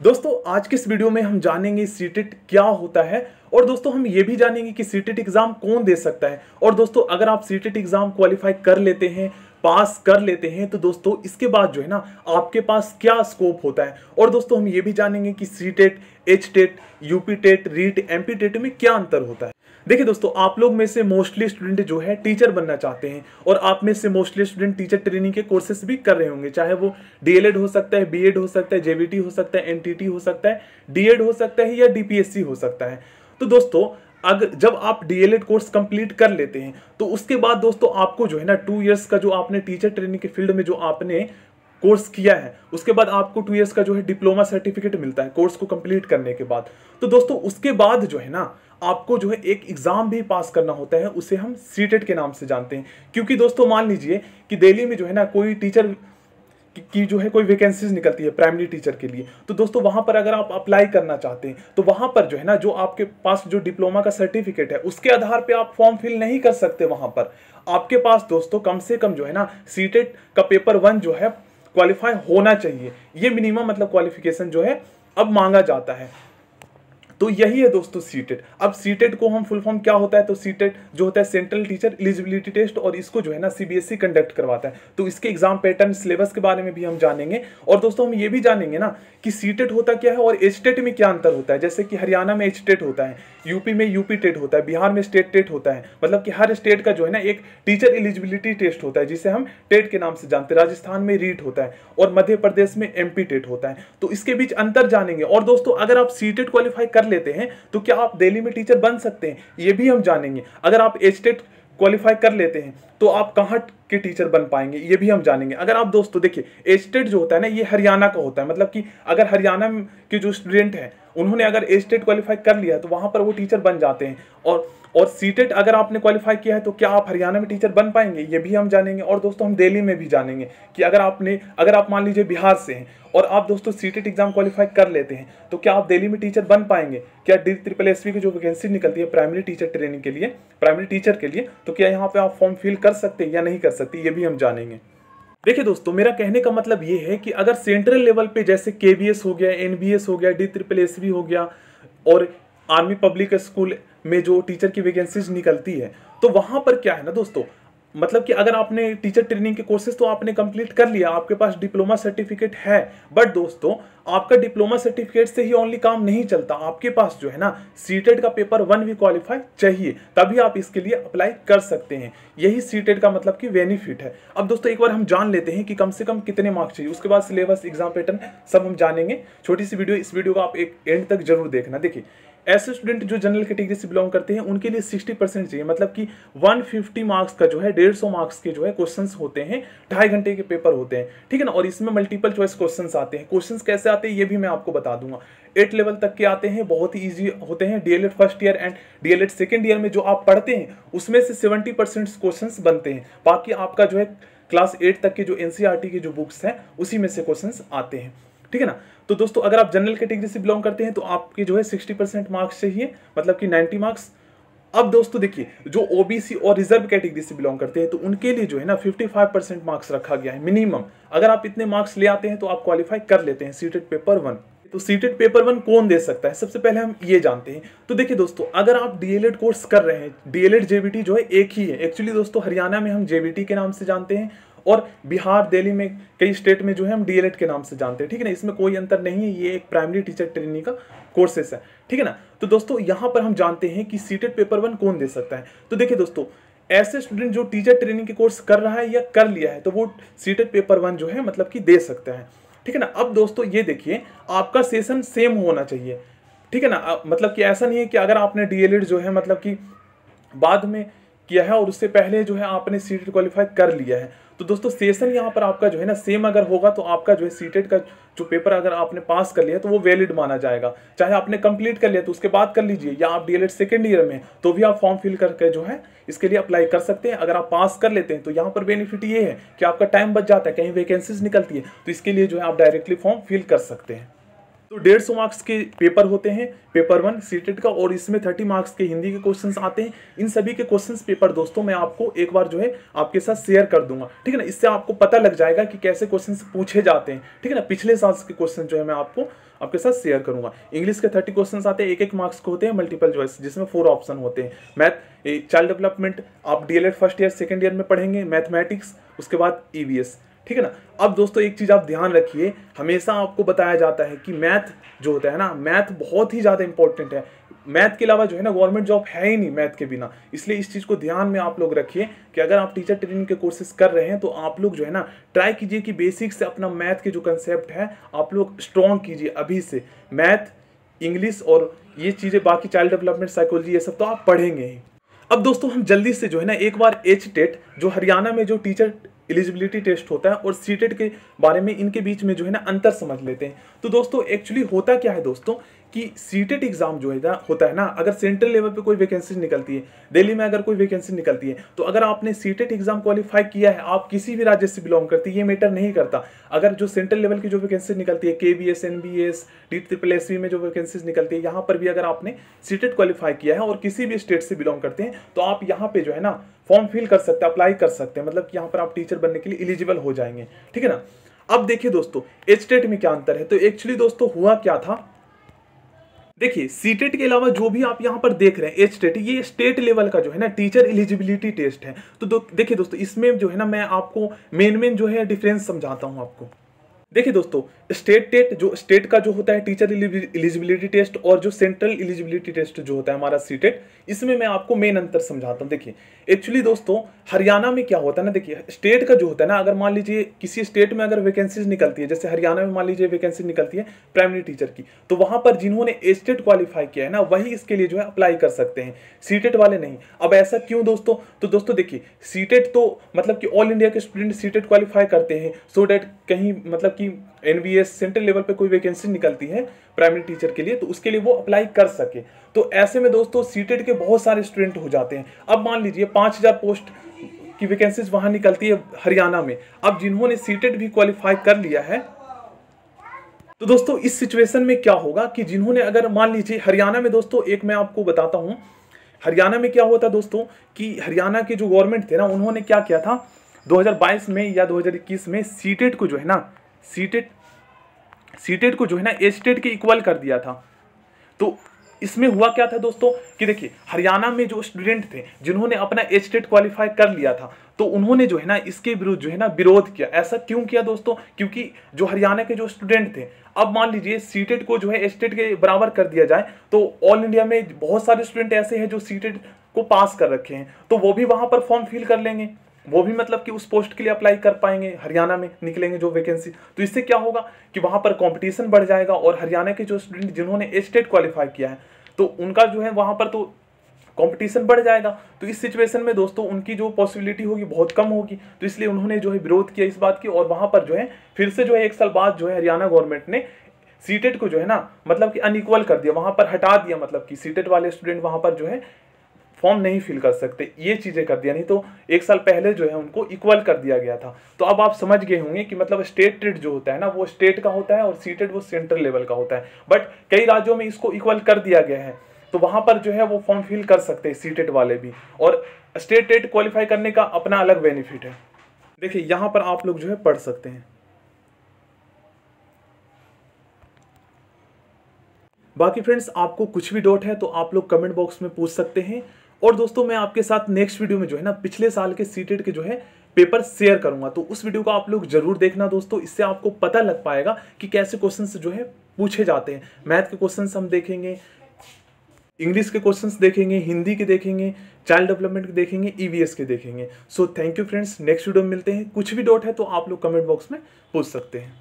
दोस्तों आज के इस वीडियो में हम जानेंगे सीटेट क्या होता है और दोस्तों हम ये भी जानेंगे कि सीटेट एग्जाम कौन दे सकता है। और दोस्तों अगर आप सीटेट एग्जाम क्वालिफाई कर लेते हैं, पास कर लेते हैं, तो दोस्तों इसके बाद जो है ना आपके पास क्या स्कोप होता है। और दोस्तों हम ये भी जानेंगे कि CTET, HTET, UP TET, REET, MP TET में क्या अंतर होता है। देखिए दोस्तों, आप लोग में से मोस्टली स्टूडेंट जो है टीचर बनना चाहते हैं और आप में से मोस्टली स्टूडेंट टीचर ट्रेनिंग के कोर्सेज भी कर रहे होंगे, चाहे वो डीएलएड हो सकता है, बीएड हो सकता है, जेवीटी हो सकता है, एनटीटी हो सकता है, डीएड हो सकता है या डीपीएससी हो सकता है। तो दोस्तों अगर जब आप डीएलएड कोर्स कंप्लीट कर लेते हैं तो उसके बाद दोस्तों आपको जो है ना 2 इयर्स का जो आपने टीचर ट्रेनिंग के फील्ड में जो आपने कोर्स किया है उसके बाद आपको 2 इयर्स का जो है डिप्लोमा सर्टिफिकेट मिलता है कोर्स को कंप्लीट करने के बाद। तो दोस्तों उसके बाद जो है ना आपको जो है एक एग्जाम भी पास करना होता है, उसे हम सीटेट के नाम से जानते हैं। क्योंकि दोस्तों मान लीजिए कि दिल्ली में जो है ना कोई टीचर की जो है कोई वैकेंसीज निकलती है प्राइमरी टीचर के लिए, तो दोस्तों वहां पर अगर आप अप्लाई करना चाहते हैं तो वहां पर जो है ना जो आपके पास जो डिप्लोमा का सर्टिफिकेट है उसके आधार पे आप फॉर्म फिल नहीं कर सकते। वहां पर आपके पास दोस्तों कम से कम जो है ना सीटेट का पेपर 1 जो है क्वालिफाई होना चाहिए। ये मिनिमम मतलब क्वालिफिकेशन जो है अब मांगा जाता है। तो यही है दोस्तों सीटेट। अब सीटेट को हम फुल फॉर्म क्या होता है, तो सीटेट जो होता है सेंट्रल टीचर एलिजिबिलिटी टेस्ट, और इसको जो है ना सीबीएसई कंडक्ट करवाता है। तो इसके एग्जाम पैटर्न, सिलेबस के बारे में भी हम जानेंगे। और दोस्तों हम ये भी जानेंगे ना कि सीटेट होता क्या है और एचटेट में क्या अंतर होता है। जैसे कि हरियाणा में एचटेट होता है, यूपी में यूपी टेट होता है, बिहार में स्टेट टेट होता है। मतलब कि हर स्टेट का जो है ना एक टीचर एलिजिबिलिटी टेस्ट होता है जिसे हम टेट के नाम से जानते हैं। राजस्थान में रीट होता है और मध्य प्रदेश में एमपी टेट होता है। तो इसके बीच अंतर जानेंगे। और दोस्तों अगर आप सीटेट क्वालिफाई कर लेते हैं तो क्या आप दिल्ली में टीचर बन सकते हैं, ये भी हम जानेंगे। अगर आप एचटेट क्वालिफाई कर लेते हैं तो आप कहाँ के टीचर बन पाएंगे, ये भी हम जानेंगे। अगर आप दोस्तों देखिए एचटेट जो होता है ना ये हरियाणा का होता है। मतलब कि अगर हरियाणा के जो स्टूडेंट हैं उन्होंने अगर एचटेट क्वालिफाई कर लिया है तो वहां पर वो टीचर बन जाते हैं। और सीटेट अगर आपने क्वालिफाई किया है तो क्या आप हरियाणा में टीचर बन पाएंगे, ये भी हम जानेंगे। और दोस्तों हम दिल्ली में भी जानेंगे कि अगर आप मान लीजिए बिहार से हैं और आप दोस्तों सीटेट एग्जाम क्वालिफाई कर लेते हैं तो क्या आप दिल्ली में टीचर बन पाएंगे। क्या DSSB की जो वैकेंसी निकलती है प्राइमरी टीचर ट्रेनिंग के लिए, प्राइमरी टीचर के लिए, तो क्या यहाँ पे आप फॉर्म फिल कर सकते हैं या नहीं कर सकते, ये भी हम जानेंगे। देखिए दोस्तों मेरा कहने का मतलब ये है कि अगर सेंट्रल लेवल पे जैसे KVS हो गया, NVS हो गया, DSSB हो गया और आर्मी पब्लिक स्कूल में जो टीचर की वैकेंसीज निकलती है तो वहां पर क्या है ना दोस्तों, मतलब कि अगर आपने टीचर ट्रेनिंग के कोर्सेज तो आपने कंप्लीट कर लिया, आपके पास डिप्लोमा सर्टिफिकेट है, बट दोस्तों आपका डिप्लोमा सर्टिफिकेट से ही ओनली काम नहीं चलता। आपके पास जो है ना सीटेट का पेपर 1 भी क्वालिफाई चाहिए, तभी आप इसके लिए अप्लाई कर सकते हैं। यही सीटेट का मतलब कि बेनिफिट है। अब दोस्तों एक बार हम जान लेते हैं कि कम से कम कितने मार्क्स चाहिए, उसके बाद सिलेबस, एग्जाम पैटर्न सब हम जानेंगे। छोटी सी वीडियो, इस वीडियो को आप एक एंड तक जरूर देखना। देखिए ऐसे स्टूडेंट जो जनरल कैटेगरी से बिलोंग करते हैं उनके लिए 60% चाहिए। मतलब कि 150 मार्क्स का जो है 150 मार्क्स के जो है क्वेश्चंस होते हैं, 2.5 घंटे के पेपर होते हैं, ठीक है ना। और इसमें मल्टीपल चॉइस क्वेश्चंस आते हैं। क्वेश्चंस कैसे आते हैं ये भी मैं आपको बता दूंगा। 8 लेवल तक के आते हैं, बहुत ही ईजी होते हैं। DElEd first year and DElEd second year में जो आप पढ़ते हैं उसमें से 70% क्वेश्चंस बनते हैं। बाकी आपका जो है क्लास 8 तक के जो एनसीईआरटी की जो बुक्स हैं उसी में से क्वेश्चंस आते हैं, ठीक है ना। तो दोस्तों अगर आप जनरल कैटेगरी से बिलोंग करते हैं तो आपके जो है 60% मार्क्स चाहिए, मतलब कि 90 मार्क्स। अब दोस्तों देखिए जो ओबीसी और रिजर्व कैटेगरी से बिलोंग करते हैं तो उनके लिए जो है ना 55% मार्क्स रखा गया है मिनिमम। अगर आप इतने मार्क्स ले आते हैं तो आप क्वालिफाई कर लेते हैं सीटेट पेपर 1। तो सीटेट पेपर 1 कौन दे सकता है, सबसे पहले हम ये जानते हैं। तो देखिए दोस्तों अगर आप डीएलएड कोर्स कर रहे हैं, डीएलएड जेबीटी जो है एक ही है। एक्चुअली दोस्तों हरियाणा में हम जेबीटी के नाम से जानते हैं और बिहार, दिल्ली में कई स्टेट में जो है हम डीएलएड के नाम से जानते हैं, ठीक है ना। इसमें कोई अंतर नहीं है, ये एक प्राइमरी टीचर ट्रेनिंग का कोर्सेस है, ठीक है ना। तो दोस्तों यहाँ पर हम जानते हैं कि सीटेट पेपर 1 कौन दे सकता है। तो देखिए दोस्तों ऐसे स्टूडेंट जो टीचर ट्रेनिंग के कोर्स कर रहा है या कर लिया है तो वो सीटेट पेपर 1 जो है मतलब कि दे सकता है, ठीक है ना। अब दोस्तों ये देखिए आपका सेशन सेम होना चाहिए, ठीक है ना। मतलब कि ऐसा नहीं है कि अगर आपने डीएलएड जो है मतलब कि बाद में किया है और उससे पहले जो है आपने सीटेट क्वालिफाई कर लिया है तो दोस्तों सेशन यहाँ पर आपका जो है ना सेम अगर होगा तो आपका जो है सीटेट का जो पेपर अगर आपने पास कर लिया तो वो वैलिड माना जाएगा। चाहे आपने कंप्लीट कर लिया तो उसके बाद कर लीजिए, या आप डीएलएड सेकेंड ईयर में तो भी आप फॉर्म फिल करके जो है इसके लिए अप्लाई कर सकते हैं। अगर आप पास कर लेते हैं तो यहाँ पर बेनिफिट ये है कि आपका टाइम बच जाता है, कहीं वैकेंसीज निकलती है तो इसके लिए जो है आप डायरेक्टली फॉर्म फिल कर सकते हैं। तो 150 मार्क्स के पेपर होते हैं, पेपर 1 सीटेट का, और इसमें 30 मार्क्स के हिंदी के क्वेश्चंस आते हैं। इन सभी के क्वेश्चंस पेपर दोस्तों मैं आपको एक बार जो है आपके साथ शेयर कर दूंगा, ठीक है ना। इससे आपको पता लग जाएगा कि कैसे क्वेश्चंस पूछे जाते हैं, ठीक है ना। पिछले साल के क्वेश्चन जो है मैं आपको आपके साथ शेयर करूंगा। इंग्लिश के 30 क्वेश्चंस आते हैं, 1-1 मार्क्स के होते हैं, मल्टीपल चॉइस जिसमें 4 ऑप्शन होते हैं। मैथ, चाइल्ड डेवलपमेंट आप DElEd first year second year में पढ़ेंगे, मैथमेटिक्स, उसके बाद ईवीएस, ठीक है ना। अब दोस्तों एक चीज आप ध्यान रखिए, हमेशा आपको बताया जाता है कि मैथ जो होता है ना, मैथ बहुत ही ज्यादा इंपॉर्टेंट है। मैथ के अलावा जो है ना गवर्नमेंट जॉब है ही नहीं मैथ के बिना। इसलिए इस चीज को ध्यान में आप लोग रखिए कि अगर आप टीचर ट्रेनिंग के कोर्सेज कर रहे हैं तो आप लोग जो है ना ट्राई कीजिए कि बेसिक से अपना मैथ के जो कंसेप्ट है आप लोग स्ट्रॉन्ग कीजिए अभी से। मैथ, इंग्लिश और ये चीजें बाकी चाइल्ड डेवलपमेंट, साइकोलॉजी, ये सब तो आप पढ़ेंगे ही। अब दोस्तों हम जल्दी से जो है ना एक बार एचटेट जो हरियाणा में जो टीचर एलिजिबिलिटी टेस्ट होता है और सीटेट के बारे में इनके बीच में जो है ना अंतर समझ लेते हैं। तो दोस्तों एक्चुअली होता क्या है दोस्तों कि सीटेट एग्जाम जो है होता है ना, अगर सेंट्रल लेवल पे कोई वैकेंसी निकलती है, दिल्ली में अगर कोई वैकेंसी निकलती है, तो अगर आपने सीटेट एग्जाम क्वालिफाई किया है, आप किसी भी राज्य से बिलोंग करती है, ये मैटर नहीं करता। अगर जो सेंट्रल लेवल की जो वैकेंसी निकलती है, केबीएस, एनबीएस, DSSS में जो वैकेंसीज निकलती है, यहाँ पर भी अगर आपने सीटेट क्वालिफाई किया है और किसी भी स्टेट से बिलोंग करते हैं, तो आप यहाँ पे जो है ना फॉर्म फिल कर सकते हैं, अप्लाई कर सकते हैं, मतलब कि यहाँ पर आप टीचर बनने के लिए एलिजिबल हो जाएंगे, ठीक है ना। अब देखिए दोस्तों एचटेट में क्या अंतर है। तो एक्चुअली दोस्तों हुआ क्या था, देखिए सीटेट के अलावा जो भी आप यहाँ पर देख रहे हैं एचटेट, ये स्टेट लेवल का जो है ना टीचर एलिजिबिलिटी टेस्ट है। तो देखिए दोस्तों इसमें जो है ना मैं आपको मेन जो है डिफरेंस समझाता हूँ आपको। देखिए दोस्तों स्टेट टेट जो स्टेट का जो होता है टीचर एलिजिबिलिटी टेस्ट और जो सेंट्रल एलिजिबिलिटी टेस्ट जो होता है हमारा सीटेट, इसमें मैं आपको मेन अंतर समझाता हूं। देखिए एक्चुअली दोस्तों हरियाणा में क्या होता है ना, देखिए स्टेट का जो होता है ना, अगर मान लीजिए किसी स्टेट में अगर वैकेंसीज निकलती है, जैसे हरियाणा में मान लीजिए वैकेंसी निकलती है प्राइमरी टीचर की, तो वहां पर जिन्होंने एचटेट क्वालिफाई किया है ना वही इसके लिए जो है अप्लाई कर सकते हैं, सीटेट वाले नहीं। अब ऐसा क्यों दोस्तों, तो दोस्तों देखिए सीटेट तो मतलब कि ऑल इंडिया के स्टूडेंट सीटेट क्वालिफाई करते हैं, सो डेट कहीं मतलब कि एनबीएस सेंट्रल लेवल पे कोई वैकेंसी निकलती है प्राइमरी टीचर के लिए तो उसके लिए वो अप्लाई कर सके। तो ऐसे में दोस्तों सीटेट के बहुत सारे स्टूडेंट हो जाते हैं। अब मान लीजिए 5000 पोस्ट की वैकेंसीज वहां निकलती है हरियाणा में, अब जिन्होंने सीटेट भी क्वालिफाई कर लिया है, तो दोस्तों इस सिचुएशन में क्या होगा कि जिन्होंने अगर मान लीजिए हरियाणा में दोस्तों एक मैं आपको बताता हूं, हरियाणा में क्या होता दोस्तों कि हरियाणा के जो गवर्नमेंट थे ना उन्होंने क्या किया था 2022 में या 2021 में सीटेट को जो है ना सीटेट को जो है ना एचटेट के इक्वल कर दिया था। तो इसमें हुआ क्या था दोस्तों कि देखिए हरियाणा में जो स्टूडेंट थे जिन्होंने अपना एचटेट क्वालिफाई कर लिया था, तो उन्होंने जो है ना इसके विरुद्ध जो है ना विरोध किया। ऐसा क्यों किया दोस्तों, क्योंकि जो हरियाणा के जो स्टूडेंट थे, अब मान लीजिए सीटेट को जो है एचटेट के बराबर कर दिया जाए तो ऑल इंडिया में बहुत सारे स्टूडेंट ऐसे हैं जो सीटेट को पास कर रखे हैं, तो वो भी वहां पर फॉर्म फिल कर लेंगे, वो भी मतलब कि उस पोस्ट के लिए अप्लाई कर पाएंगे, हरियाणा में निकलेंगे जो वैकेंसी। तो इससे क्या होगा कि वहां पर कंपटीशन बढ़ जाएगा और हरियाणा के जो स्टूडेंट जिन्होंने एचटेट क्वालिफाई किया है तो उनका जो है वहां पर तो कंपटीशन बढ़ जाएगा। तो इस सिचुएशन में दोस्तों उनकी जो पॉसिबिलिटी होगी बहुत कम होगी, तो इसलिए उन्होंने जो है विरोध किया इस बात की, और वहां पर जो है फिर से जो है 1 साल बाद जो है हरियाणा गवर्नमेंट ने सीटेट को जो है ना मतलब कि अनइक्वल कर दिया, वहां पर हटा दिया, मतलब कि सीटेट वाले स्टूडेंट वहां पर जो है फॉर्म नहीं फिल कर सकते, ये चीजें कर दिया। नहीं तो 1 साल पहले जो है उनको इक्वल कर दिया गया था। तो अब आप समझ गए होंगे कि मतलब स्टेट टेट जो होता है ना वो स्टेट का होता है और सीटेट वो सेंट्रल लेवल का होता है, बट कई राज्यों में इसको इक्वल कर दिया गया है, तो वहां पर जो है वो फॉर्म फिल कर सकते हैं सीटेट वाले भी, और स्टेट टेट क्वालिफाई करने का अपना अलग बेनिफिट है। देखिए यहां पर आप लोग जो है पढ़ सकते हैं। बाकी फ्रेंड्स आपको कुछ भी डाउट है तो आप लोग कमेंट बॉक्स में पूछ सकते हैं, और दोस्तों मैं आपके साथ नेक्स्ट वीडियो में जो है ना पिछले साल के सीटेट के जो है पेपर शेयर करूंगा, तो उस वीडियो को आप लोग जरूर देखना दोस्तों। इससे आपको पता लग पाएगा कि कैसे क्वेश्चंस जो है पूछे जाते हैं। मैथ के क्वेश्चंस हम देखेंगे, इंग्लिश के क्वेश्चंस देखेंगे, हिंदी के देखेंगे, चाइल्ड डेवलपमेंट के देखेंगे, ईवीएस के देखेंगे। So thank you friends, next video में मिलते हैं। कुछ भी डाउट है तो आप लोग कमेंट बॉक्स में पूछ सकते हैं।